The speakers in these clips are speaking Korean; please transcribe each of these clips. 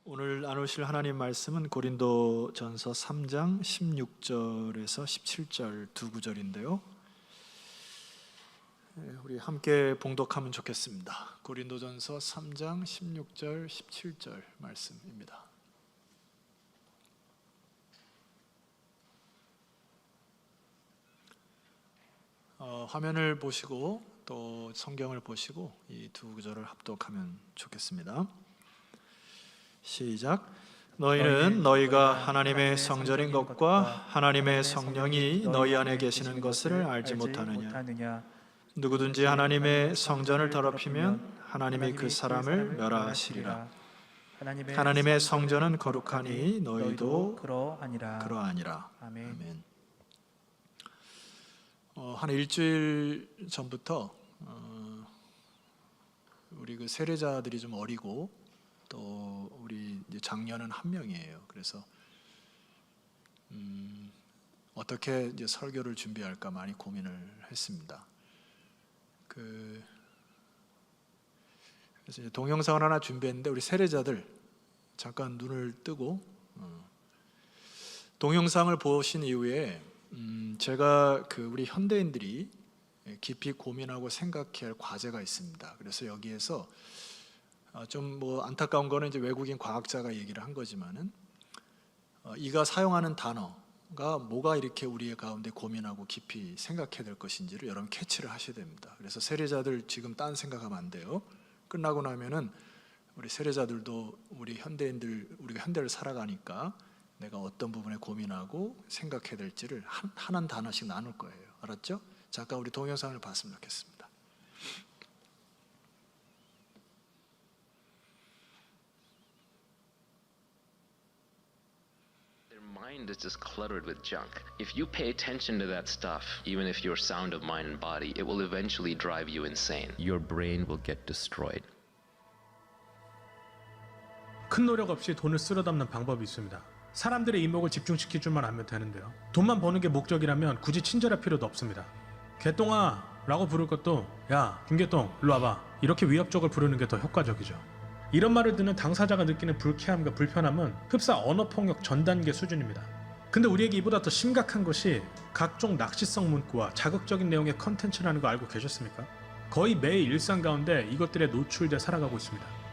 오늘 나누실 하나님 말씀은 고린도전서 3장 16절에서 17절 두 구절인데요. 우리 함께 봉독하면 좋겠습니다. 고린도전서 3장 16절 17절 말씀입니다. 화면을 보시고 또 성경을 보시고 이 두 구절을 합독하면 좋겠습니다. 시작. 너희는 너희가 하나님의 성전인 것과 하나님의 성령이 너희 안에 계시는 것을 알지 못하느냐. 누구든지 하나님의 성전을 더럽히면 하나님이 그 사람을 멸하시리라. 하나님의 성전은 거룩하니 너희도 그러하니라. 아멘. 한 일주일 전부터 우리 그 세례자들이 좀 어리고 또 우리 이제 장년은 한 명이에요. 그래서 어떻게 이제 설교를 준비할까 많이 고민을 했습니다. 그래서 이제 동영상을 하나 준비했는데 우리 세례자들 잠깐 눈을 뜨고 동영상을 보신 이후에 제가 우리 현대인들이 깊이 고민하고 생각해야 할 과제가 있습니다. 그래서 여기에서 좀 안타까운 거는 이제 외국인 과학자가 얘기를 한 거지만은 이가 사용하는 단어가 뭐가 이렇게 우리 가운데 고민하고 깊이 생각해야 될 것인지를 여러분 캐치를 하셔야 됩니다. 그래서 세례자들 지금 딴 생각하면 안 돼요. 끝나고 나면은 우리 세례자들도 우리 현대인들 우리가 현대를 살아가니까 내가 어떤 부분에 고민하고 생각해야 될지를 한 단어씩 나눌 거예요. 알았죠? 잠깐 우리 동영상을 봤으면 좋겠습니다. Mind is just cluttered with junk. If you pay attention to that stuff, even if you're sound of mind and body, it will eventually drive you insane. Your brain will get destroyed. 큰 노력 없이 돈을 쓸어 담는 방법이 있습니다. 사람들의 이목을 집중시킬 줄만 알면 되는데요. 돈만 버는 게 목적이라면 굳이 친절할 필요도 없습니다. 개똥아 라고 부를 것도 야 김개똥 일로 와봐 이렇게 위협적으로 부르는 게 더 효과적이죠. 이런 말을 듣는 당사자가 느끼는 불쾌함과 불편함은 흡사 언어폭력 전 단계 수준입니다. 근데 우리에게 이보다 더 심각한 것이 각종 낚시성 문구와 자극적인 내용의 컨텐츠라는 거 알고 계셨습니까? 거의 매일 일상 가운데 이것들에 노출돼 살아가고 있습니다.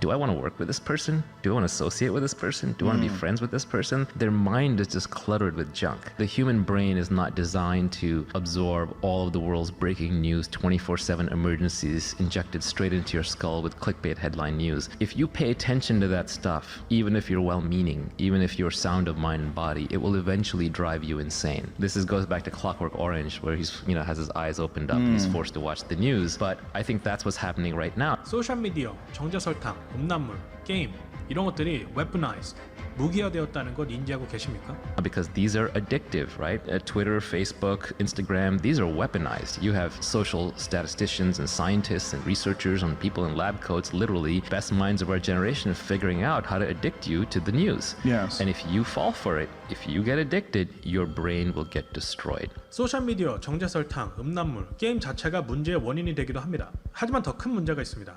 Do I want to work with this person? Do I want to associate with this person? Do I want to be friends with this person? Their mind is just cluttered with junk. The human brain is not designed to absorb all of the world's breaking news, 24/7 emergencies injected straight into your skull with clickbait headline news. If you pay attention to that stuff, even if you're well-meaning, even if you're sound of mind and body, it will eventually drive you insane. Goes back to Clockwork Orange, where he's has his eyes opened up and he's forced to watch the news. But I think that's what's happening right now. 소셜미디어, 정제설탕, 음란물, 게임 이런 것들이 weaponized, 무기화되었다는 것 인지하고 계십니까? Because these are addictive, right? Twitter, Facebook, Instagram, these are weaponized. You have social statisticians and scientists and researchers and people in lab coats, literally best minds of our generation, figuring out how to addict you to the news. Yes. And if you fall for it, if you get addicted, your brain will get destroyed. 소셜미디어, 정제설탕, 음란물, 게임 자체가 문제의 원인이 되기도 합니다. 하지만 더 큰 문제가 있습니다.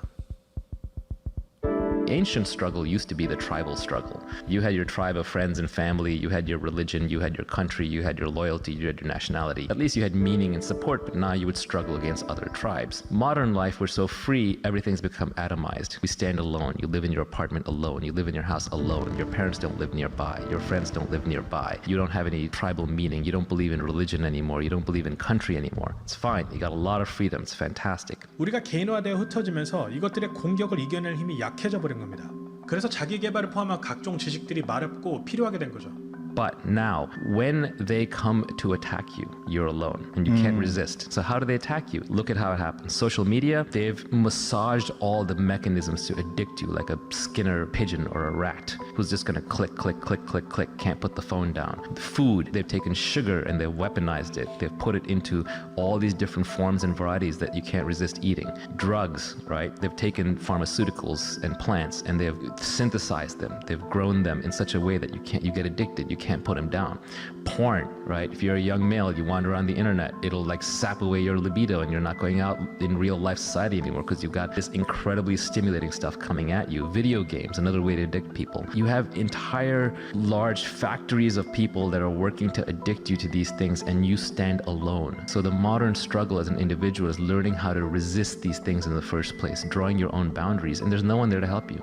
Ancient struggle used to be the tribal struggle. You had your tribe of friends and family, you had your religion, you had your country, you had your loyalty, you had your nationality. At least you had meaning and support, but now you would struggle against other tribes. Modern life, we're so free, everything's become atomized. We stand alone. You live in your apartment alone. You live in your house alone. Your parents don't live nearby. Your friends don't live nearby. You don't have any tribal meaning. You don't believe in religion anymore. You don't believe in country anymore. It's fine. You got a lot of freedom. It's fantastic. 우리가 개인화되어 흩어지면서 이것들의 공격을 이겨낼 힘이 약해져 버린 겁니다. 그래서 자기 개발을 포함한 각종 지식들이 마렵고 필요하게 된 거죠. But now, when they come to attack you, you're alone and you can't resist. So how do they attack you? Look at how it happens. Social media, they've massaged all the mechanisms to addict you like a Skinner pigeon or a rat who's just gonna click, click, click, click, click, can't put the phone down. Food, they've taken sugar and they've weaponized it. They've put it into all these different forms and varieties that you can't resist eating. Drugs, right? They've taken pharmaceuticals and plants and they've synthesized them. They've grown them in such a way that you get addicted. You can't put them down. Porn, right? If you're a young male, you wander around the internet, it'll like sap away your libido and you're not going out in real life society anymore because you've got this incredibly stimulating stuff coming at you. Video games, another way to addict people. You have entire large factories of people that are working to addict you to these things, and you stand alone. So the modern struggle as an individual is learning how to resist these things in the first place, drawing your own boundaries, and there's no one there to help you.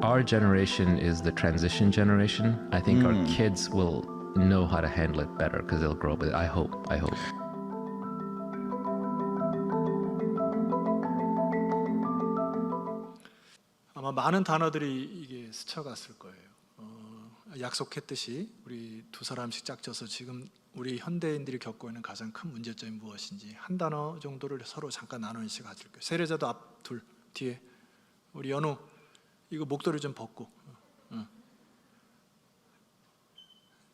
Our generation is the transition generation. I think our kids will know how to handle it better because they'll grow up with it. I hope. 아마 많은 단어들이 이게 스쳐갔을 거예요. 약속했듯이 우리 두 사람씩 짝져서 지금 우리 현대인들이 겪고 있는 가장 큰 문제점이 무엇인지 한 단어 정도를 서로 잠깐 나누는 시간 가질게요. 세례자도 앞 둘 뒤에 우리 연우 이거 목도리 좀 벗고.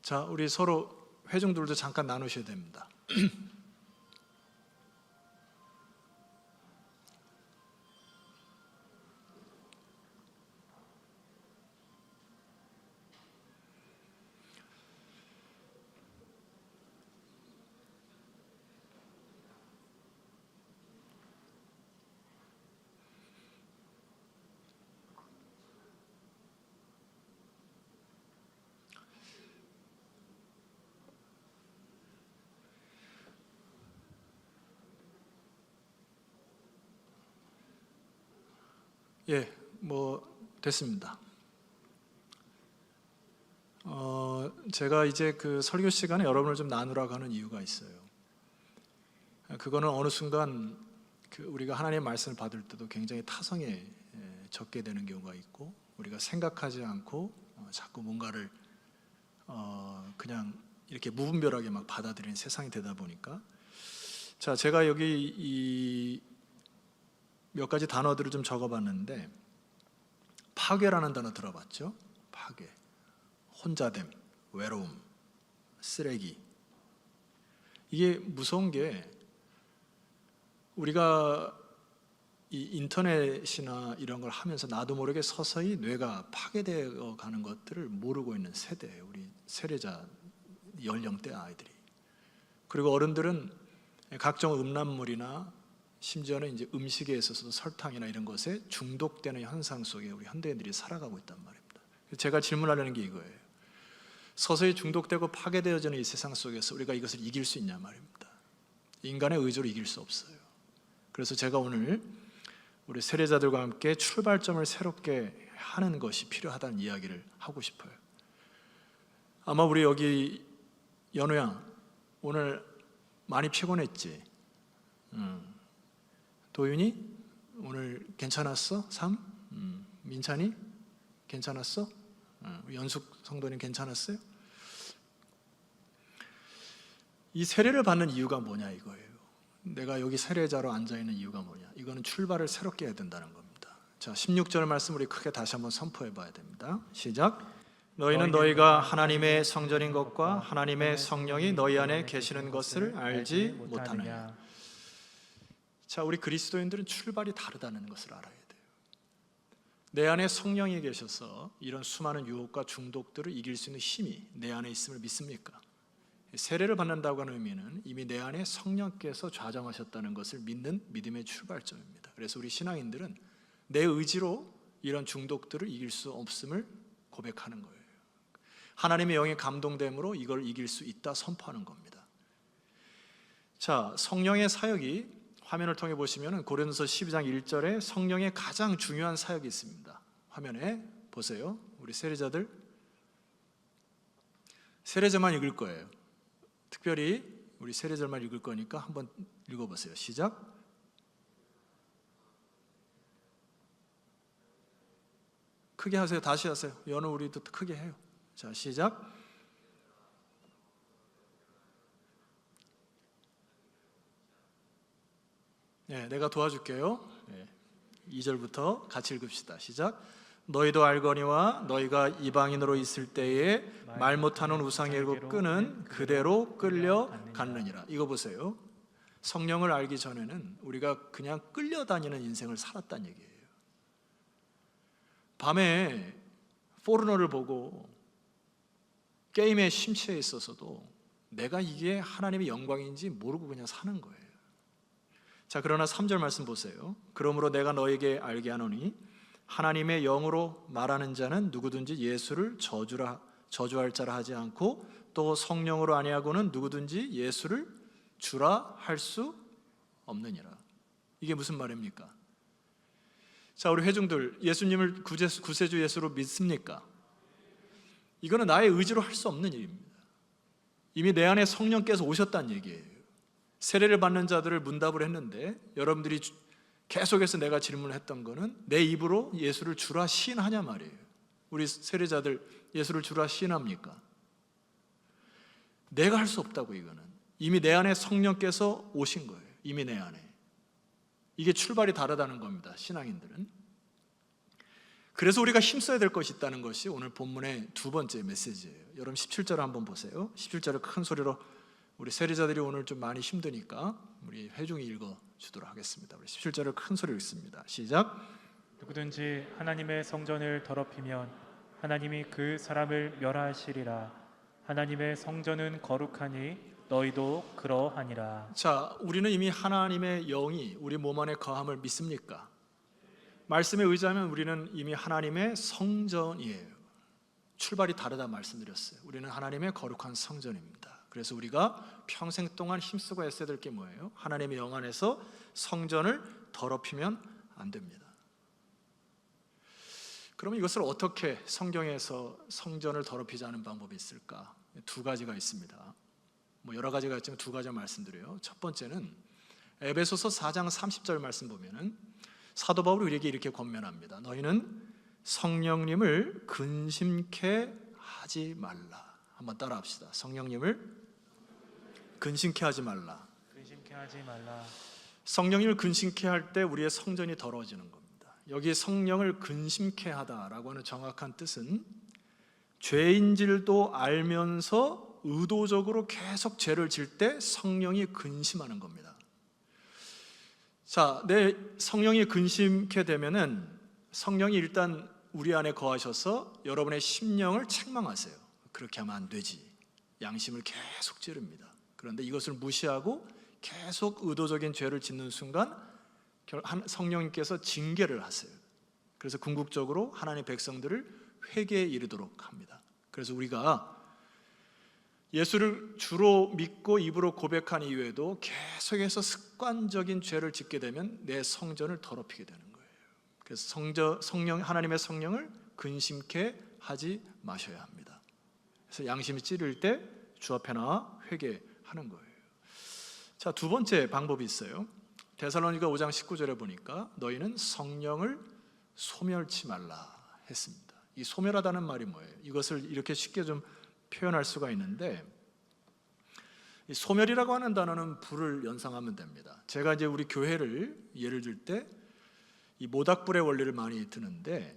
자, 우리 서로 회중들도 잠깐 나누셔야 됩니다. 예, 뭐 됐습니다. 제가 이제 그 설교 시간에 여러분을 좀 나누라고 하는 이유가 있어요. 그거는 어느 순간 우리가 하나님의 말씀을 받을 때도 굉장히 타성에 적게 되는 경우가 있고, 우리가 생각하지 않고 자꾸 뭔가를 그냥 이렇게 무분별하게 막 받아들이는 세상이 되다 보니까, 자, 제가 여기 이 몇 가지 단어들을 좀 적어봤는데, 파괴라는 단어 들어봤죠? 파괴, 혼자됨, 외로움, 쓰레기. 이게 무서운 게, 우리가 이 인터넷이나 이런 걸 하면서 나도 모르게 서서히 뇌가 파괴되어 가는 것들을 모르고 있는 세대예요. 우리 세례자 연령대 아이들이. 그리고 어른들은 각종 음란물이나 심지어는 이제 음식에 있어서도 설탕이나 이런 것에 중독되는 현상 속에 우리 현대인들이 살아가고 있단 말입니다. 제가 질문하려는 게 이거예요. 서서히 중독되고 파괴되어지는 이 세상 속에서 우리가 이것을 이길 수 있냐 말입니다. 인간의 의지로 이길 수 없어요. 그래서 제가 오늘 우리 세례자들과 함께 출발점을 새롭게 하는 것이 필요하다는 이야기를 하고 싶어요. 아마 우리 여기 연우야, 오늘 많이 피곤했지? 도윤이 오늘 괜찮았어? 민찬이 괜찮았어? 연숙 성도님 괜찮았어요? 이 세례를 받는 이유가 뭐냐 이거예요. 내가 여기 세례자로 앉아있는 이유가 뭐냐, 이거는 출발을 새롭게 해야 된다는 겁니다. 자, 16절 말씀 우리 크게 다시 한번 선포해 봐야 됩니다. 시작. 너희는 너희가 하나님의 성전인 것과 하나님의 성령이 너희 안에 계시는 것을 알지 못하느냐. 자, 우리 그리스도인들은 출발이 다르다는 것을 알아야 돼요. 내 안에 성령이 계셔서 이런 수많은 유혹과 중독들을 이길 수 있는 힘이 내 안에 있음을 믿습니까? 세례를 받는다고 하는 의미는 이미 내 안에 성령께서 좌정하셨다는 것을 믿는 믿음의 출발점입니다. 그래서 우리 신앙인들은 내 의지로 이런 중독들을 이길 수 없음을 고백하는 거예요. 하나님의 영의 감동됨으로 이걸 이길 수 있다 선포하는 겁니다. 자, 성령의 사역이 화면을 통해 보시면 고린도서 12장 1절에 성령의 가장 중요한 사역이 있습니다. 화면에 보세요. 우리 세례자들 세례자만 읽을 거예요. 특별히 우리 세례자만 읽을 거니까 한번 읽어보세요. 시작. 크게 하세요. 다시 하세요. 연우 우리도 크게 해요. 자, 시작. 네, 내가 도와줄게요. 네, 2절부터 같이 읽읍시다. 시작. 너희도 알거니와 너희가 이방인으로 있을 때에 말 못하는 우상의 일곱 끈은 그대로 끌려갔느니라. 이거 보세요. 성령을 알기 전에는 우리가 그냥 끌려다니는 인생을 살았다는 얘기예요. 밤에 포르노를 보고 게임에 심취해 있어서도 내가 이게 하나님의 영광인지 모르고 그냥 사는 거예요. 자, 그러나 3절 말씀 보세요. 그러므로 내가 너에게 알게 하노니 하나님의 영으로 말하는 자는 누구든지 예수를 저주할 자라 하지 않고 또 성령으로 아니하고는 누구든지 예수를 주라 할 수 없느니라. 이게 무슨 말입니까? 자, 우리 회중들 예수님을 구세주 예수로 믿습니까? 이거는 나의 의지로 할 수 없는 일입니다. 이미 내 안에 성령께서 오셨다는 얘기예요. 세례를 받는 자들을 문답을 했는데 여러분들이 계속해서 내가 질문을 했던 거는 내 입으로 예수를 주라 시인하냐 말이에요. 우리 세례자들 예수를 주라 시인합니까? 내가 할 수 없다고. 이거는 이미 내 안에 성령께서 오신 거예요. 이미 내 안에. 이게 출발이 다르다는 겁니다, 신앙인들은. 그래서 우리가 힘써야 될 것이 있다는 것이 오늘 본문의 두 번째 메시지예요. 여러분 17절을 한번 보세요. 17절을 큰 소리로, 우리 세례자들이 오늘 좀 많이 힘드니까 우리 회중이 읽어주도록 하겠습니다. 우리 17절을 큰 소리로 읽습니다. 시작. 누구든지 하나님의 성전을 더럽히면 하나님이 그 사람을 멸하시리라. 하나님의 성전은 거룩하니 너희도 그러하니라. 자, 우리는 이미 하나님의 영이 우리 몸 안에 거함을 믿습니까? 말씀에 의지하면 우리는 이미 하나님의 성전이에요. 출발이 다르다 말씀드렸어요. 우리는 하나님의 거룩한 성전입니다. 그래서 우리가 평생 동안 힘쓰고 애써야 될 게 뭐예요? 하나님의 영 안에서 성전을 더럽히면 안 됩니다. 그러면 이것을 어떻게 성경에서 성전을 더럽히지 않은 방법이 있을까? 두 가지가 있습니다. 여러 가지가 있지만 두 가지 말씀드려요. 첫 번째는 에베소서 4장 30절 말씀 보면은 사도 바울이 우리에게 이렇게 권면합니다. 너희는 성령님을 근심케 하지 말라. 한번 따라합시다. 성령님을 근심케 하지 말라. 근심케 하지 말라. 성령님을 근심케 할 때 우리의 성전이 더러워지는 겁니다. 여기 성령을 근심케 하다라고 하는 정확한 뜻은 죄인질도 알면서 의도적으로 계속 죄를 질 때 성령이 근심하는 겁니다. 자, 내 성령이 근심케 되면은 성령이 일단 우리 안에 거하셔서 여러분의 심령을 책망하세요. 그렇게 하면 안 되지. 양심을 계속 찌릅니다. 그런데 이것을 무시하고 계속 의도적인 죄를 짓는 순간 성령님께서 징계를 하세요. 그래서 궁극적으로 하나님의 백성들을 회개에 이르도록 합니다. 그래서 우리가 예수를 주로 믿고 입으로 고백한 이후에도 계속해서 습관적인 죄를 짓게 되면 내 성전을 더럽히게 되는 거예요. 그래서 하나님의 성령을 근심케 하지 마셔야 합니다. 그래서 양심이 찌를 때 주 앞에 나와 회개하는 거예요. 자, 두 번째 방법이 있어요. 데살로니가 5장 19절에 보니까 너희는 성령을 소멸치 말라 했습니다. 이 소멸하다는 말이 뭐예요? 이것을 이렇게 쉽게 좀 표현할 수가 있는데, 이 소멸이라고 하는 단어는 불을 연상하면 됩니다. 제가 이제 우리 교회를 예를 들 때 이 모닥불의 원리를 많이 드는데,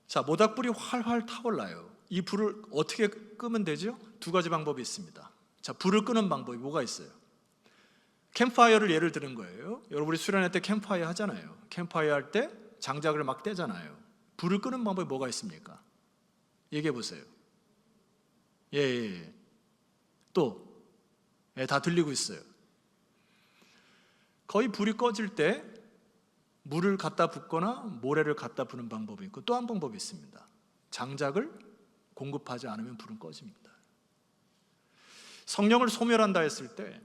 자, 모닥불이 활활 타올라요. 이 불을 어떻게 끄면 되죠? 두 가지 방법이 있습니다. 자, 불을 끄는 방법이 뭐가 있어요? 캠프파이어를 예를 드는 거예요. 여러분이 수련회 때 캠프파이어 하잖아요. 캠프파이어 할 때 장작을 막 떼잖아요. 불을 끄는 방법이 뭐가 있습니까? 얘기해 보세요. 예. 또, 다 들리고 있어요. 거의 불이 꺼질 때 물을 갖다 붓거나 모래를 갖다 부는 방법이 있고, 또 한 방법이 있습니다. 장작을 공급하지 않으면 불은 꺼집니다. 성령을 소멸한다 했을 때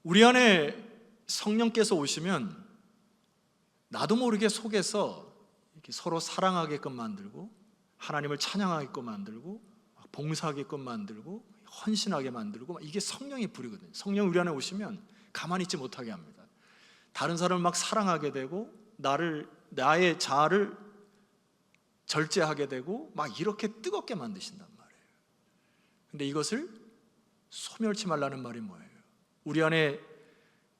우리 안에 성령께서 오시면 나도 모르게 속에서 이렇게 서로 사랑하게끔 만들고, 하나님을 찬양하게끔 만들고, 봉사하게끔 만들고, 헌신하게 만들고, 이게 성령의 불이거든요. 성령 우리 안에 오시면 가만히 있지 못하게 합니다. 다른 사람을 막 사랑하게 되고, 나의 자아를 절제하게 되고, 막 이렇게 뜨겁게 만드신단 말이에요. 근데 이것을 소멸치 말라는 말이 뭐예요? 우리 안에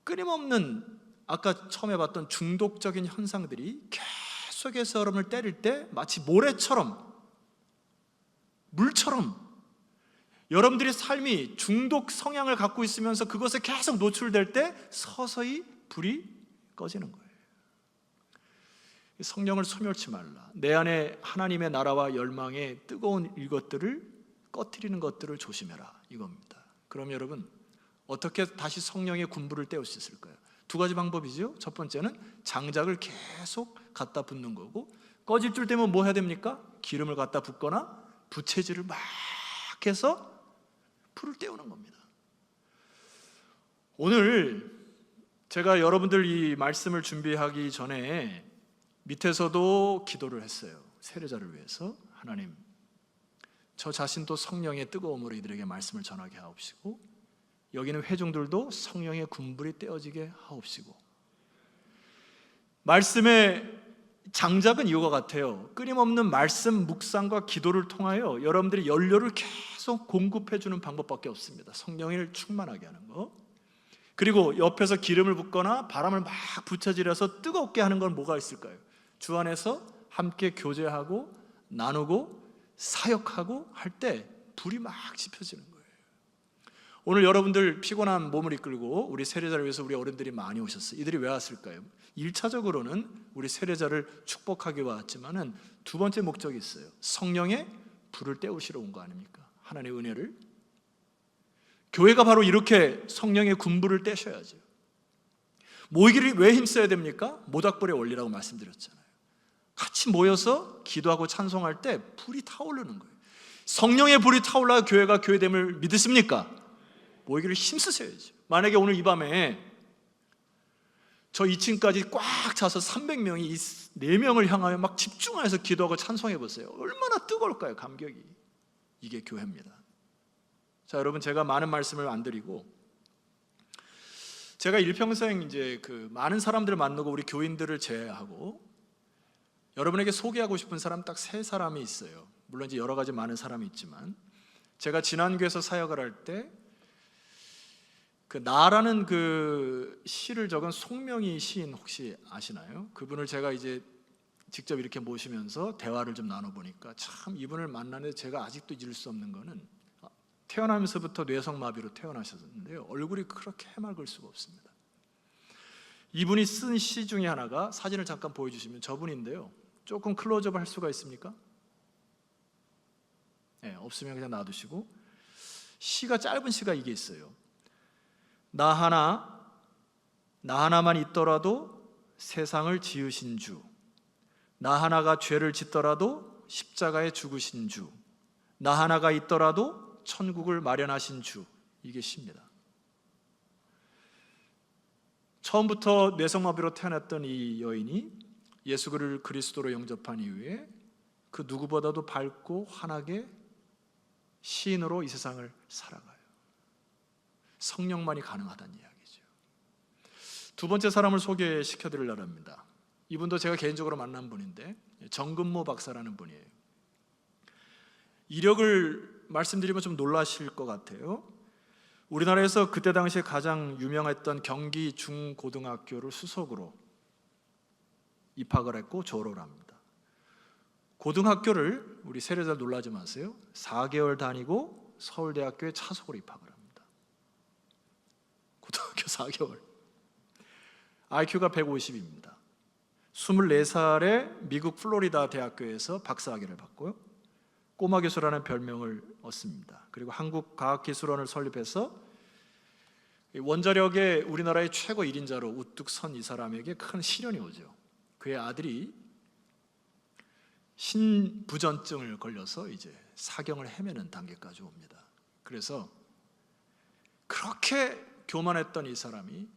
끊임없는, 아까 처음에 봤던 중독적인 현상들이 계속해서 여러분을 때릴 때 마치 모래처럼, 물처럼 여러분들의 삶이 중독 성향을 갖고 있으면서 그것에 계속 노출될 때 서서히 불이 꺼지는 거예요. 성령을 소멸치 말라. 내 안에 하나님의 나라와 열망의 뜨거운 이것들을 꺼트리는 것들을 조심해라, 이겁니다. 그럼 여러분, 어떻게 다시 성령의 군부를 떼울 수 있을까요? 두 가지 방법이죠. 첫 번째는 장작을 계속 갖다 붓는 거고, 꺼질 줄 되면 뭐 해야 됩니까? 기름을 갖다 붓거나 부채질을 막 해서 불을 떼우는 겁니다. 오늘 제가 여러분들 이 말씀을 준비하기 전에 밑에서도 기도를 했어요. 세례자를 위해서. 하나님, 저 자신도 성령의 뜨거움으로 이들에게 말씀을 전하게 하옵시고, 여기는 회중들도 성령의 군불이 떼어지게 하옵시고, 말씀의 장작은 이와 같아요. 끊임없는 말씀 묵상과 기도를 통하여 여러분들이 연료를 계속 공급해 주는 방법밖에 없습니다. 성령을 충만하게 하는 거. 그리고 옆에서 기름을 붓거나 바람을 막 부쳐질어서 뜨겁게 하는 건 뭐가 있을까요? 주 안에서 함께 교제하고 나누고 사역하고 할 때 불이 막 지펴지는 거예요. 오늘 여러분들 피곤한 몸을 이끌고 우리 세례자를 위해서 우리 어른들이 많이 오셨어요. 이들이 왜 왔을까요? 1차적으로는 우리 세례자를 축복하기 왔지만은 두 번째 목적이 있어요. 성령의 불을 떼우시러 온 거 아닙니까? 하나님의 은혜를. 교회가 바로 이렇게 성령의 군불을 떼셔야죠. 모이기를 왜 힘써야 됩니까? 모닥불의 원리라고 말씀드렸잖아요. 같이 모여서 기도하고 찬송할 때 불이 타오르는 거예요. 성령의 불이 타올라 교회가 교회됨을 믿으십니까? 모이기를 힘쓰셔야죠. 만약에 오늘 이 밤에 저 2층까지 꽉 차서 300명이 이 4명을 향하여 막 집중해서 기도하고 찬송해 보세요. 얼마나 뜨거울까요, 감격이. 이게 교회입니다. 자, 여러분, 제가 많은 말씀을 안 드리고, 제가 일평생 이제 많은 사람들을 만나고 우리 교인들을 제외하고 여러분에게 소개하고 싶은 사람 딱 3사람이 있어요. 물론 이제 여러 가지 많은 사람이 있지만, 제가 지난교에서 사역을 할 때 나라는 시를 적은 송명희 시인 혹시 아시나요? 그분을 제가 이제 직접 이렇게 모시면서 대화를 좀 나눠보니까 참 이분을 만나는데 제가 아직도 잊을 수 없는 거는, 태어나면서부터 뇌성마비로 태어나셨는데요, 얼굴이 그렇게 해맑을 수가 없습니다. 이분이 쓴 시 중에 하나가, 사진을 잠깐 보여주시면 저분인데요, 조금 클로즈업 할 수가 있습니까? 네, 없으면 그냥 놔두시고. 시가, 짧은 시가 이게 있어요. 나 하나만 있더라도 세상을 지으신 주, 나 하나가 죄를 짓더라도 십자가에 죽으신 주, 나 하나가 있더라도 천국을 마련하신 주. 이게 시입니다. 처음부터 뇌성마비로 태어났던 이 여인이 예수를 그리스도로 영접한 이후에 그 누구보다도 밝고 환하게 시인으로 이 세상을 살아가요. 성령만이 가능하다는 이야기죠. 두 번째 사람을 소개시켜 드리려고 합니다. 이분도 제가 개인적으로 만난 분인데, 정근모 박사라는 분이에요. 이력을 말씀드리면 좀 놀라실 것 같아요. 우리나라에서 그때 당시에 가장 유명했던 경기 중고등학교를 수석으로 입학을 했고 졸업을 합니다. 고등학교를, 우리 세례자 놀라지 마세요, 4개월 다니고 서울대학교에 차석으로 입학을 합니다. 고등학교 4개월. IQ가 150입니다. 24살에 미국 플로리다 대학교에서 박사학위를 받고요, 꼬마 교수라는 별명을 얻습니다. 그리고 한국과학기술원을 설립해서 원자력의 우리나라의 최고 1인자로 우뚝 선 이 사람에게 큰 시련이 오죠. 그의 아들이 신부전증을 걸려서 이제 사경을 헤매는 단계까지 옵니다. 그래서 그렇게 교만했던 이 사람이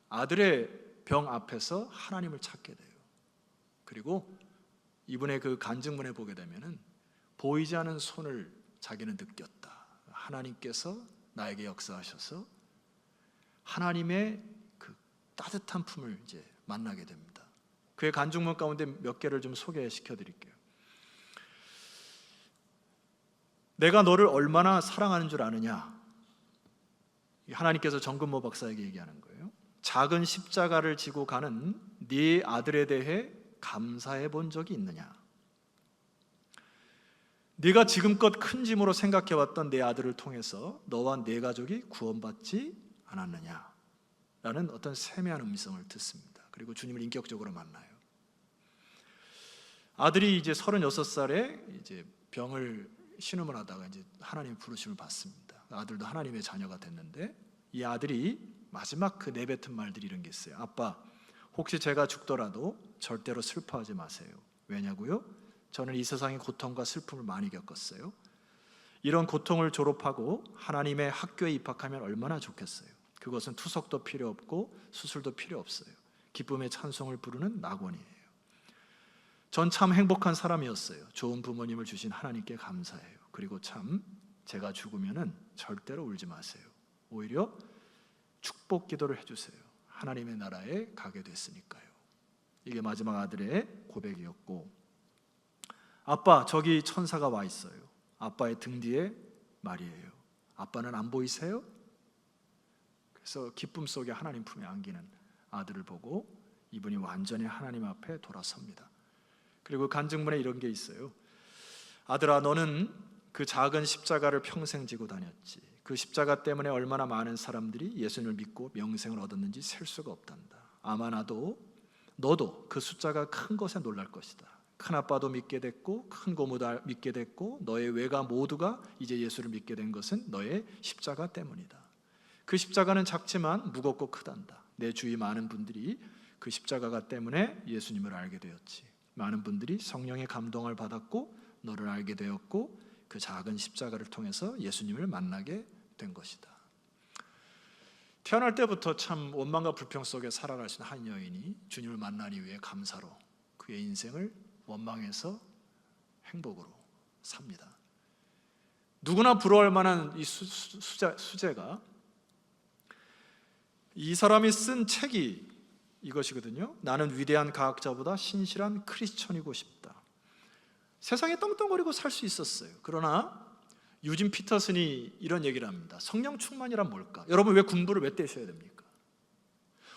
아들의 병 앞에서 하나님을 찾게 돼요. 그리고 이분의 그 간증문에 보게 되면은 보이지 않은 손을 자기는 느꼈다. 하나님께서 나에게 역사하셔서 하나님의 그 따뜻한 품을 이제 만나게 됩니다. 그의 간증문 가운데 몇 개를 좀 소개시켜 드릴게요. 내가 너를 얼마나 사랑하는 줄 아느냐. 하나님께서 정근모 박사에게 얘기하는 거예요. 작은 십자가를 지고 가는 네 아들에 대해 감사해 본 적이 있느냐. 네가 지금껏 큰 짐으로 생각해왔던 내 아들을 통해서 너와 네 가족이 구원받지 않았느냐 라는 어떤 세미한 음성을 듣습니다. 그리고 주님을 인격적으로 만나요. 아들이 이제 36살에 이제 병을 신음을 하다가 이제 하나님의 부르심을 받습니다. 아들도 하나님의 자녀가 됐는데 이 아들이 마지막 그 내뱉은 말들이 이런 게 있어요. 아빠, 혹시 제가 죽더라도 절대로 슬퍼하지 마세요. 왜냐고요? 저는 이 세상의 고통과 슬픔을 많이 겪었어요. 이런 고통을 졸업하고 하나님의 학교에 입학하면 얼마나 좋겠어요. 그것은 투석도 필요 없고 수술도 필요 없어요. 기쁨의 찬송을 부르는 낙원이에요. 전 참 행복한 사람이었어요. 좋은 부모님을 주신 하나님께 감사해요. 그리고 참 제가 죽으면은 절대로 울지 마세요. 오히려 축복 기도를 해주세요. 하나님의 나라에 가게 됐으니까요. 이게 마지막 아들의 고백이었고, 아빠, 저기 천사가 와 있어요. 아빠의 등 뒤에 말이에요. 아빠는 안 보이세요? 그래서 기쁨 속에 하나님 품에 안기는 아들을 보고 이분이 완전히 하나님 앞에 돌아섭니다. 그리고 간증문에 이런 게 있어요. 아들아, 너는 그 작은 십자가를 평생 지고 다녔지. 그 십자가 때문에 얼마나 많은 사람들이 예수님을 믿고 명생을 얻었는지 셀 수가 없단다. 아마 너도 그 숫자가 큰 것에 놀랄 것이다. 큰아빠도 믿게 됐고 큰 고모도 믿게 됐고 너의 외가 모두가 이제 예수를 믿게 된 것은 너의 십자가 때문이다. 그 십자가는 작지만 무겁고 크단다. 내 주위 많은 분들이 그 십자가가 때문에 예수님을 알게 되었지. 많은 분들이 성령의 감동을 받았고 너를 알게 되었고 그 작은 십자가를 통해서 예수님을 만나게 된 것이다. 태어날 때부터 참 원망과 불평 속에 살아가신 한 여인이 주님을 만난 이후에 감사로 그의 인생을 원망에서 행복으로 삽니다. 누구나 부러워할 만한 이 수제가 이 사람이 쓴 책이 이것이거든요. 나는 위대한 과학자보다 신실한 크리스천이고 싶다. 세상에 떵떵거리고 살 수 있었어요. 그러나 유진 피터슨이 이런 얘기를 합니다. 성령 충만이란 뭘까? 여러분, 왜 공부를 왜 떼셔야 됩니까?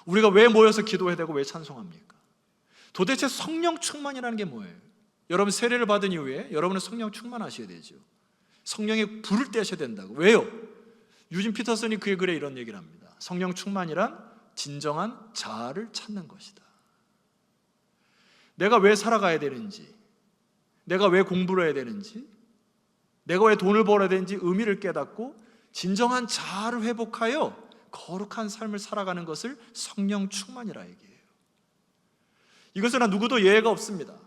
우리가 왜 모여서 기도해야 되고 왜 찬송합니까? 도대체 성령 충만이라는 게 뭐예요? 여러분 세례를 받은 이후에 여러분은 성령 충만하셔야 되죠. 성령의 불을 떼셔야 된다고. 왜요? 유진 피터슨이 그의 글에 이런 얘기를 합니다. 성령 충만이란 진정한 자아를 찾는 것이다. 내가 왜 살아가야 되는지, 내가 왜 공부를 해야 되는지, 내가 왜 돈을 벌어야 되는지 의미를 깨닫고 진정한 자아를 회복하여 거룩한 삶을 살아가는 것을 성령 충만이라 얘기해요. 이것은 누구도 예외가 없습니다.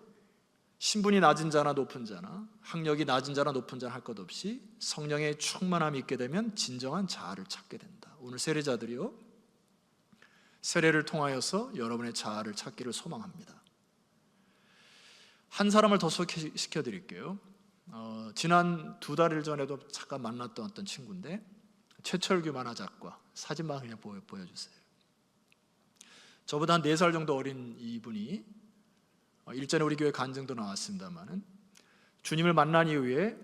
신분이 낮은 자나 높은 자나 학력이 낮은 자나 높은 자나 할 것 없이 성령의 충만함이 있게 되면 진정한 자아를 찾게 된다. 오늘 세례자들이요, 세례를 통하여서 여러분의 자아를 찾기를 소망합니다. 한 사람을 더 소개시켜 드릴게요. 지난 2달 전에도 잠깐 만났던 어떤 친구인데 최철규 만화작가 사진만 그냥 보여주세요. 저보다 한 4살 정도 어린 이분이 일전에 우리 교회 간증도 나왔습니다마는 주님을 만난 이후에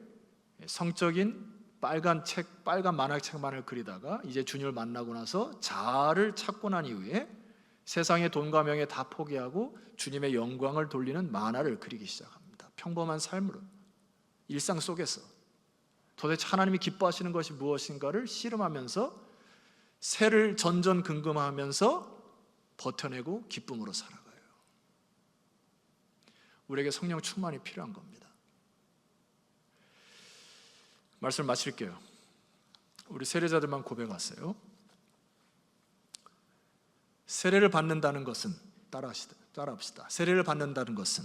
성적인 빨간 만화책만을 그리다가 이제 주님을 만나고 나서 자아를 찾고 난 이후에 세상의 돈과 명예 다 포기하고 주님의 영광을 돌리는 만화를 그리기 시작합니다. 평범한 삶으로, 일상 속에서 도대체 하나님이 기뻐하시는 것이 무엇인가를 씨름하면서 새를 전전긍긍하면서 버텨내고 기쁨으로 살아가요. 우리에게 성령 충만이 필요한 겁니다. 말씀을 마칠게요. 우리 세례자들만 고백하세요. 세례를 받는다는 것은 따라합시다. 세례를 받는다는 것은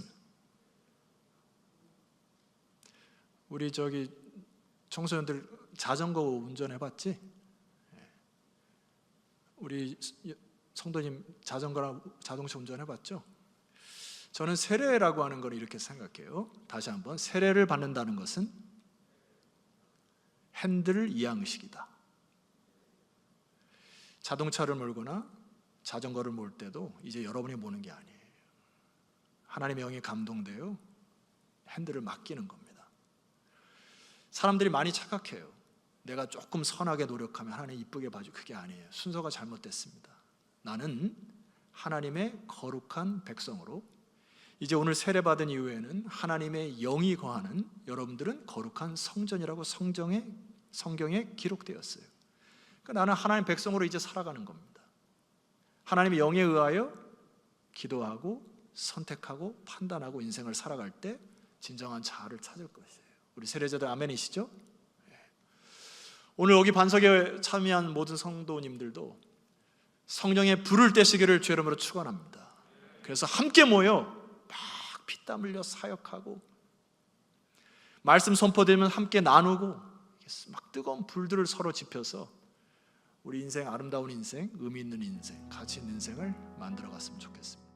우리 청소년들 자전거 운전해봤지? 우리 성도님 자전거나 자동차 운전해봤죠? 저는 세례라고 하는 걸 이렇게 생각해요. 다시 한번, 세례를 받는다는 것은 핸들 이양식이다. 자동차를 몰거나 자전거를 몰 때도 이제 여러분이 모는 게 아니에요. 하나님의 영이 감동되어 핸들을 맡기는 겁니다. 사람들이 많이 착각해요. 내가 조금 선하게 노력하면 하나님 이쁘게 봐줘. 그게 아니에요. 순서가 잘못됐습니다. 나는 하나님의 거룩한 백성으로, 이제 오늘 세례받은 이후에는 하나님의 영이 거하는 여러분들은 거룩한 성전이라고 성경에 기록되었어요. 그러니까 나는 하나님 백성으로 이제 살아가는 겁니다. 하나님의 영에 의하여 기도하고 선택하고 판단하고 인생을 살아갈 때 진정한 자아를 찾을 것이에요. 우리 세례자들 아멘이시죠? 오늘 여기 반석에 참여한 모든 성도님들도 성령의 불을 떼시기를 주의 이름으로 축원합니다. 그래서 함께 모여 막 피땀 흘려 사역하고 말씀 선포되면 함께 나누고 막 뜨거운 불들을 서로 지펴서 우리 인생, 아름다운 인생, 의미 있는 인생, 가치 있는 인생을 만들어 갔으면 좋겠습니다.